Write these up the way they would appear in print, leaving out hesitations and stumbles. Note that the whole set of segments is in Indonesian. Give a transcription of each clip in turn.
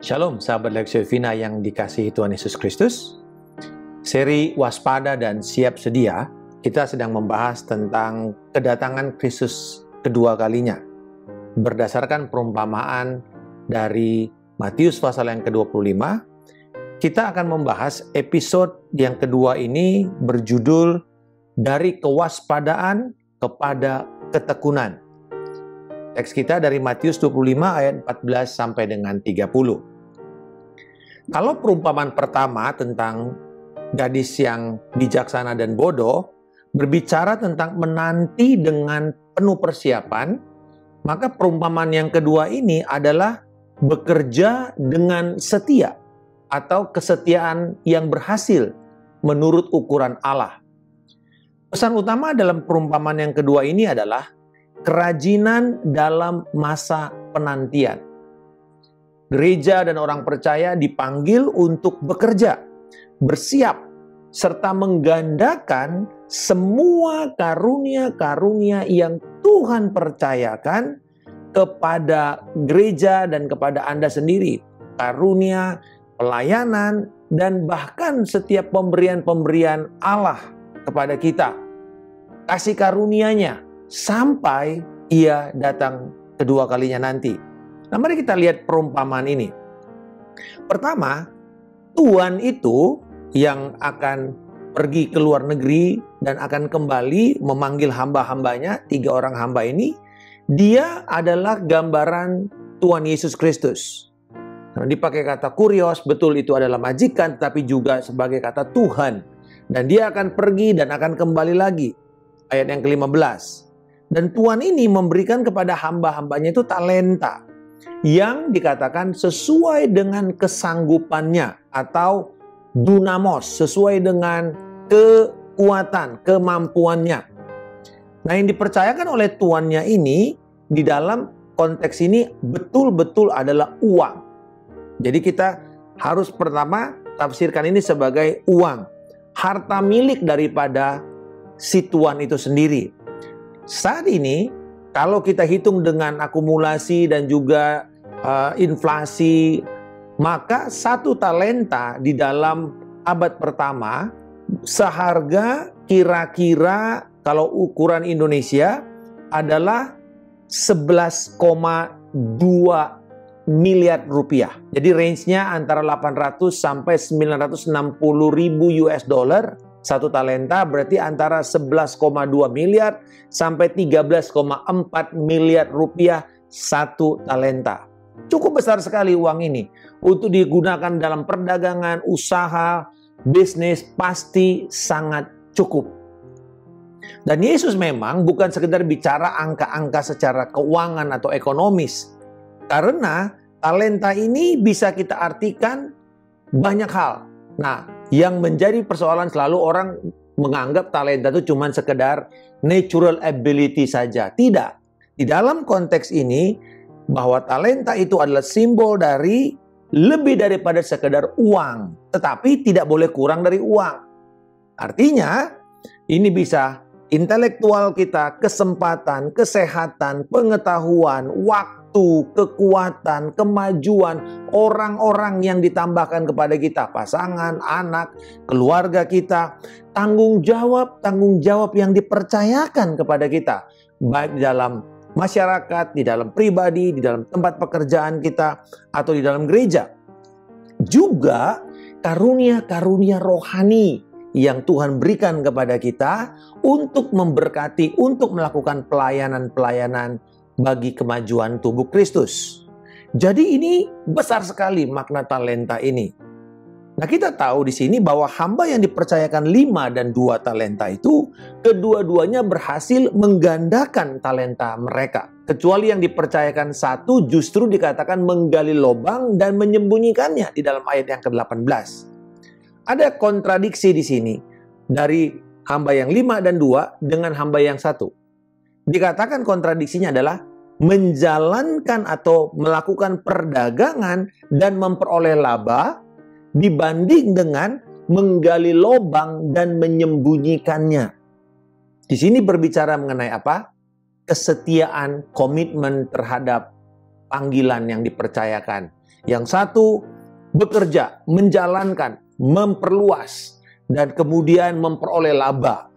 Shalom, sahabat Lexio Vina yang dikasihi Tuhan Yesus Kristus. Seri Waspada dan Siap Sedia, kita sedang membahas tentang kedatangan Kristus kedua kalinya. Berdasarkan perumpamaan dari Matius pasal yang ke-25, kita akan membahas episode yang kedua ini berjudul Dari Kewaspadaan kepada Ketekunan. Teks kita dari Matius 25 ayat 14 sampai dengan 30. Kalau perumpamaan pertama tentang gadis yang bijaksana dan bodoh berbicara tentang menanti dengan penuh persiapan, maka perumpamaan yang kedua ini adalah bekerja dengan setia atau kesetiaan yang berhasil menurut ukuran Allah. Pesan utama dalam perumpamaan yang kedua ini adalah kerajinan dalam masa penantian. Gereja dan orang percaya dipanggil untuk bekerja, bersiap, serta menggandakan semua karunia-karunia yang Tuhan percayakan kepada gereja dan kepada Anda sendiri. Karunia, pelayanan, dan bahkan setiap pemberian-pemberian Allah kepada kita. Kasih karunia-Nya sampai Ia datang kedua kalinya nanti. Nah, mari kita lihat perumpamaan ini. Pertama, Tuhan itu yang akan pergi ke luar negeri dan akan kembali memanggil hamba-hambanya, 3 orang hamba ini. Dia adalah gambaran Tuhan Yesus Kristus. Nah, dipakai kata kurios, betul itu adalah majikan, tapi juga sebagai kata Tuhan. Dan dia akan pergi dan akan kembali lagi. Ayat yang ke-15. Dan Tuhan ini memberikan kepada hamba-hambanya itu talenta yang dikatakan sesuai dengan kesanggupannya atau dunamos, sesuai dengan kekuatan, kemampuannya. Nah, yang dipercayakan oleh tuannya ini di dalam konteks ini betul-betul adalah uang. Jadi kita harus pertama tafsirkan ini sebagai uang, harta milik daripada si tuan itu sendiri. Saat ini, kalau kita hitung dengan akumulasi dan juga inflasi, maka 1 talenta di dalam abad pertama seharga kira-kira kalau ukuran Indonesia adalah 11,2 miliar rupiah. Jadi range-nya antara 800 sampai 960 ribu US dollar. 1 talenta berarti antara 11,2 miliar sampai 13,4 miliar rupiah 1 talenta. Cukup besar sekali uang ini. Untuk digunakan dalam perdagangan, usaha, bisnis pasti sangat cukup. Dan Yesus memang bukan sekedar bicara angka-angka secara keuangan atau ekonomis. Karena talenta ini bisa kita artikan banyak hal. Nah, yang menjadi persoalan selalu orang menganggap talenta itu cuma sekedar natural ability saja. Tidak. Di dalam konteks ini, bahwa talenta itu adalah simbol dari lebih daripada sekedar uang. Tetapi tidak boleh kurang dari uang. Artinya, ini bisa intelektual kita, kesempatan, kesehatan, pengetahuan, waktu, kekuatan, kemajuan, orang-orang yang ditambahkan kepada kita, pasangan, anak, keluarga kita, tanggung jawab yang dipercayakan kepada kita, baik di dalam masyarakat, di dalam pribadi, di dalam tempat pekerjaan kita, atau di dalam gereja. Juga karunia-karunia rohani yang Tuhan berikan kepada kita untuk memberkati, untuk melakukan pelayanan-pelayanan bagi kemajuan tubuh Kristus. Jadi ini besar sekali makna talenta ini. Nah, kita tahu di sini bahwa hamba yang dipercayakan 5 dan 2 talenta itu kedua-duanya berhasil menggandakan talenta mereka. Kecuali yang dipercayakan 1 justru dikatakan menggali lubang dan menyembunyikannya di dalam ayat yang ke-18. Ada kontradiksi di sini dari hamba yang 5 dan 2 dengan hamba yang 1. Dikatakan kontradiksinya adalah menjalankan atau melakukan perdagangan dan memperoleh laba dibanding dengan menggali lubang dan menyembunyikannya. Di sini berbicara mengenai apa? Kesetiaan, komitmen terhadap panggilan yang dipercayakan. Yang satu bekerja, menjalankan, memperluas, dan kemudian memperoleh laba.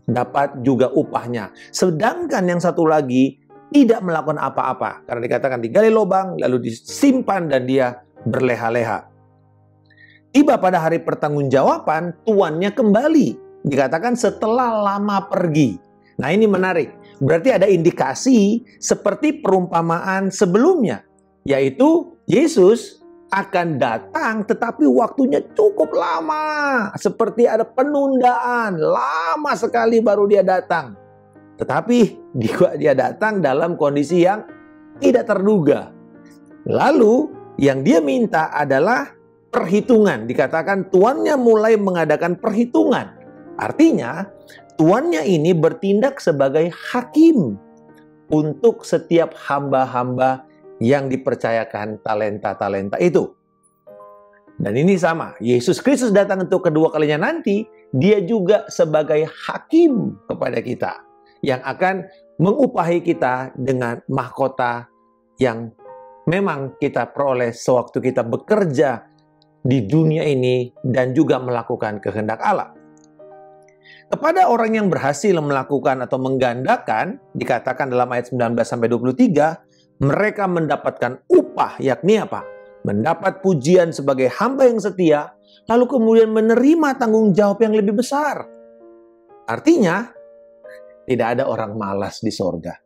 Dapat juga upahnya. Sedangkan yang satu lagi tidak melakukan apa-apa. Karena dikatakan digali lubang, lalu disimpan dan dia berleha-leha. Tiba pada hari pertanggungjawaban, tuannya kembali. Dikatakan setelah lama pergi. Nah, ini menarik. Berarti ada indikasi seperti perumpamaan sebelumnya. Yaitu Yesus akan datang tetapi waktunya cukup lama. Seperti ada penundaan. Lama sekali baru dia datang. Tetapi dia datang dalam kondisi yang tidak terduga. Lalu yang dia minta adalah perhitungan. Dikatakan tuannya mulai mengadakan perhitungan. Artinya tuannya ini bertindak sebagai hakim untuk setiap hamba-hamba yang dipercayakan talenta-talenta itu. Dan ini sama, Yesus Kristus datang untuk kedua kalinya nanti, dia juga sebagai hakim kepada kita, yang akan mengupahi kita dengan mahkota yang memang kita peroleh sewaktu kita bekerja di dunia ini dan juga melakukan kehendak Allah. Kepada orang yang berhasil melakukan atau menggandakan, dikatakan dalam ayat 19-23, mereka mendapatkan upah, yakni apa? Mendapat pujian sebagai hamba yang setia, lalu kemudian menerima tanggung jawab yang lebih besar. Artinya, tidak ada orang malas di sorga.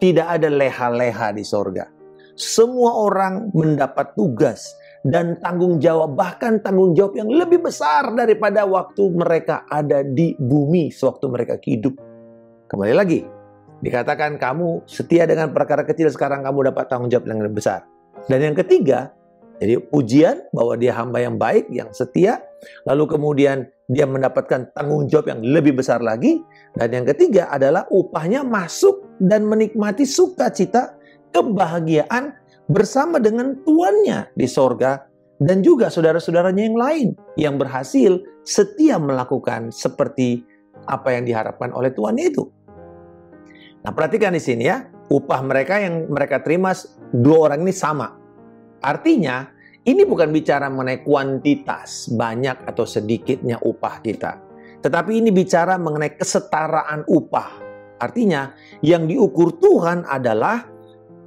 Tidak ada leha-leha di sorga. Semua orang mendapat tugas dan tanggung jawab, bahkan tanggung jawab yang lebih besar daripada waktu mereka ada di bumi, sewaktu mereka hidup. Kembali lagi, dikatakan kamu setia dengan perkara kecil, sekarang kamu dapat tanggung jawab yang lebih besar. Dan yang ketiga, jadi pujian bahwa dia hamba yang baik, yang setia. Lalu kemudian dia mendapatkan tanggung jawab yang lebih besar lagi. Dan yang ketiga adalah upahnya masuk dan menikmati sukacita, kebahagiaan bersama dengan tuannya di sorga. Dan juga saudara-saudaranya yang lain yang berhasil setia melakukan seperti apa yang diharapkan oleh tuannya itu. Nah, perhatikan di sini ya, upah mereka yang mereka terima dua orang ini sama. Artinya, ini bukan bicara mengenai kuantitas, banyak atau sedikitnya upah kita. Tetapi ini bicara mengenai kesetaraan upah. Artinya, yang diukur Tuhan adalah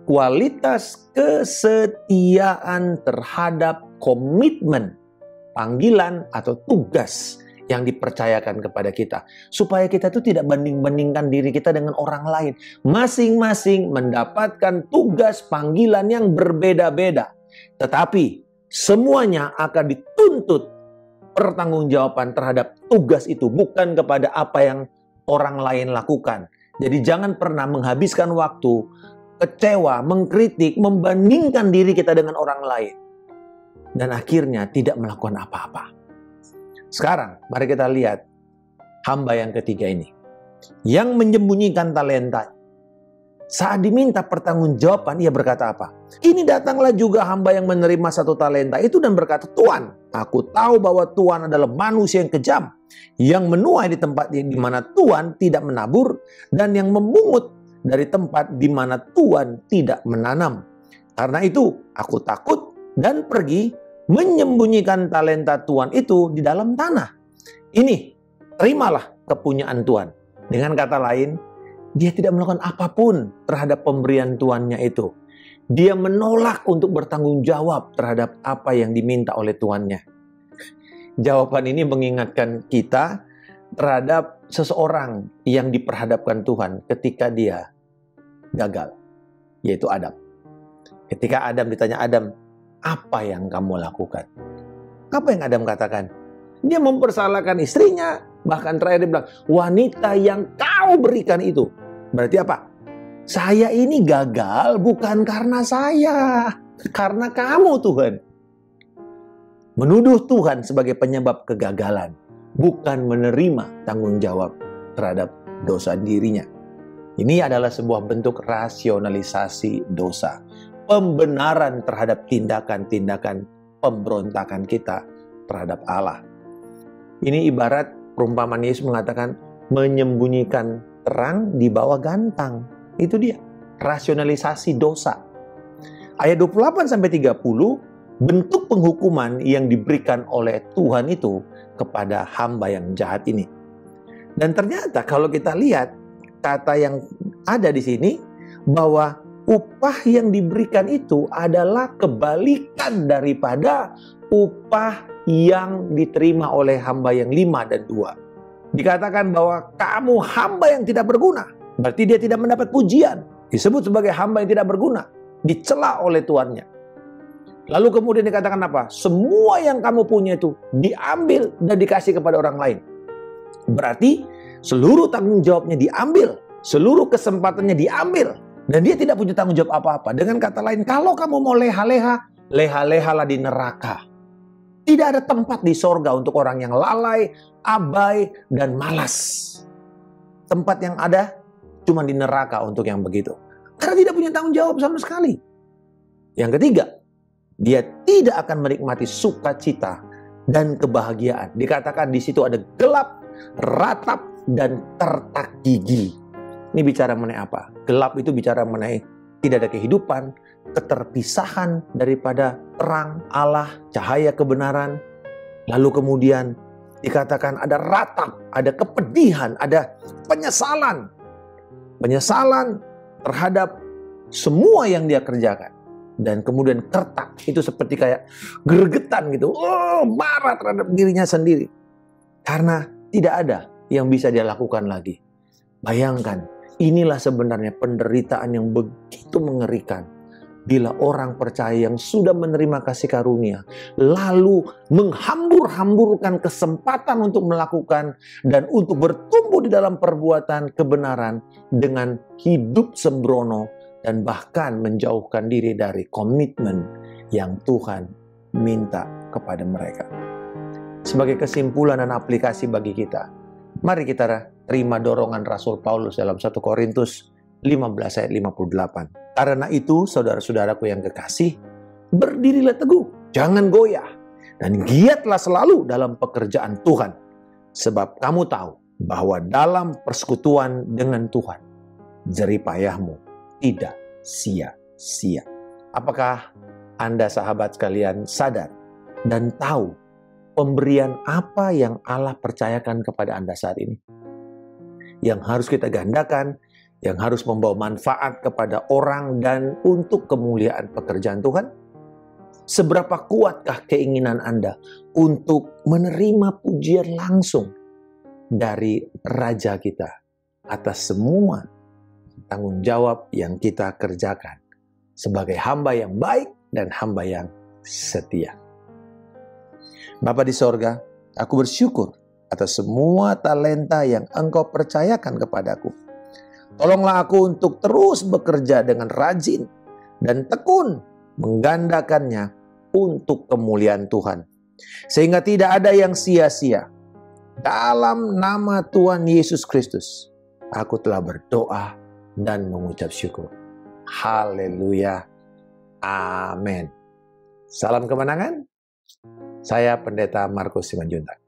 kualitas kesetiaan terhadap komitmen, panggilan atau tugas yang dipercayakan kepada kita. Supaya kita itu tidak banding-bandingkan diri kita dengan orang lain. Masing-masing mendapatkan tugas panggilan yang berbeda-beda. Tetapi semuanya akan dituntut pertanggungjawaban terhadap tugas itu. Bukan kepada apa yang orang lain lakukan. Jadi jangan pernah menghabiskan waktu kecewa, mengkritik, membandingkan diri kita dengan orang lain. Dan akhirnya tidak melakukan apa-apa. Sekarang, mari kita lihat hamba yang ketiga ini. Yang menyembunyikan talenta. Saat diminta pertanggungjawaban, ia berkata apa? Ini datanglah juga hamba yang menerima satu talenta itu dan berkata, Tuan, aku tahu bahwa Tuan adalah manusia yang kejam. Yang menuai di tempat di mana Tuan tidak menabur. Dan yang memungut dari tempat di mana Tuan tidak menanam. Karena itu, aku takut dan pergi menyembunyikan talenta Tuhan itu di dalam tanah. Ini, terimalah kepunyaan Tuhan. Dengan kata lain, dia tidak melakukan apapun terhadap pemberian Tuannya itu. Dia menolak untuk bertanggung jawab terhadap apa yang diminta oleh Tuannya. Jawaban ini mengingatkan kita terhadap seseorang yang diperhadapkan Tuhan ketika dia gagal, yaitu Adam. Ketika Adam ditanya, Adam, apa yang kamu lakukan? Apa yang Adam katakan? Dia mempersalahkan istrinya. Bahkan terakhir dia bilang, wanita yang kau berikan itu. Berarti apa? Saya ini gagal bukan karena saya. Karena kamu, Tuhan. Menuduh Tuhan sebagai penyebab kegagalan. Bukan menerima tanggung jawab terhadap dosa dirinya. Ini adalah sebuah bentuk rasionalisasi dosa. Pembenaran terhadap tindakan-tindakan pemberontakan kita terhadap Allah. Ini ibarat perumpamaan Yesus mengatakan menyembunyikan terang di bawah gantang. Itu dia, rasionalisasi dosa. Ayat 28 sampai 30, bentuk penghukuman yang diberikan oleh Tuhan itu kepada hamba yang jahat ini. Dan ternyata kalau kita lihat kata yang ada di sini, bahwa upah yang diberikan itu adalah kebalikan daripada upah yang diterima oleh hamba yang 5 dan 2. Dikatakan bahwa kamu hamba yang tidak berguna. Berarti dia tidak mendapat pujian. Disebut sebagai hamba yang tidak berguna. Dicela oleh tuannya. Lalu kemudian dikatakan apa? Semua yang kamu punya itu diambil dan dikasih kepada orang lain. Berarti seluruh tanggung jawabnya diambil. Seluruh kesempatannya diambil. Dan dia tidak punya tanggung jawab apa-apa. Dengan kata lain, kalau kamu mau leha-leha, leha-lehalah di neraka. Tidak ada tempat di sorga untuk orang yang lalai, abai, dan malas. Tempat yang ada cuma di neraka untuk yang begitu. Karena tidak punya tanggung jawab sama sekali. Yang ketiga, dia tidak akan menikmati sukacita dan kebahagiaan. Dikatakan di situ ada gelap, ratap, dan tertak gigi. Ini bicara mengenai apa? Gelap itu bicara mengenai tidak ada kehidupan, keterpisahan daripada terang Allah, cahaya kebenaran. Lalu kemudian dikatakan ada ratap, ada kepedihan, ada penyesalan. Penyesalan terhadap semua yang dia kerjakan. Dan kemudian tertak, itu seperti kayak gregetan gitu. Marah terhadap dirinya sendiri. Karena tidak ada yang bisa dia lakukan lagi. Bayangkan, inilah sebenarnya penderitaan yang begitu mengerikan. Bila orang percaya yang sudah menerima kasih karunia, lalu menghambur-hamburkan kesempatan untuk melakukan dan untuk bertumbuh di dalam perbuatan kebenaran dengan hidup sembrono dan bahkan menjauhkan diri dari komitmen yang Tuhan minta kepada mereka. Sebagai kesimpulan dan aplikasi bagi kita, mari kita terima dorongan Rasul Paulus dalam 1 Korintus 15 ayat 58. Karena itu, saudara-saudaraku yang kekasih, berdirilah teguh, jangan goyah, dan giatlah selalu dalam pekerjaan Tuhan. Sebab kamu tahu bahwa dalam persekutuan dengan Tuhan, jerih payahmu tidak sia-sia. Apakah Anda sahabat sekalian sadar dan tahu pemberian apa yang Allah percayakan kepada Anda saat ini? Yang harus kita gandakan, yang harus membawa manfaat kepada orang dan untuk kemuliaan pekerjaan Tuhan? Seberapa kuatkah keinginan Anda untuk menerima pujian langsung dari Raja kita atas semua tanggung jawab yang kita kerjakan sebagai hamba yang baik dan hamba yang setia? Bapa di sorga, aku bersyukur atas semua talenta yang Engkau percayakan kepadaku. Tolonglah aku untuk terus bekerja dengan rajin dan tekun menggandakannya untuk kemuliaan Tuhan. Sehingga tidak ada yang sia-sia. Dalam nama Tuhan Yesus Kristus, aku telah berdoa dan mengucap syukur. Haleluya. Amin. Salam kemenangan. Saya Pendeta Markus Simanjuntak.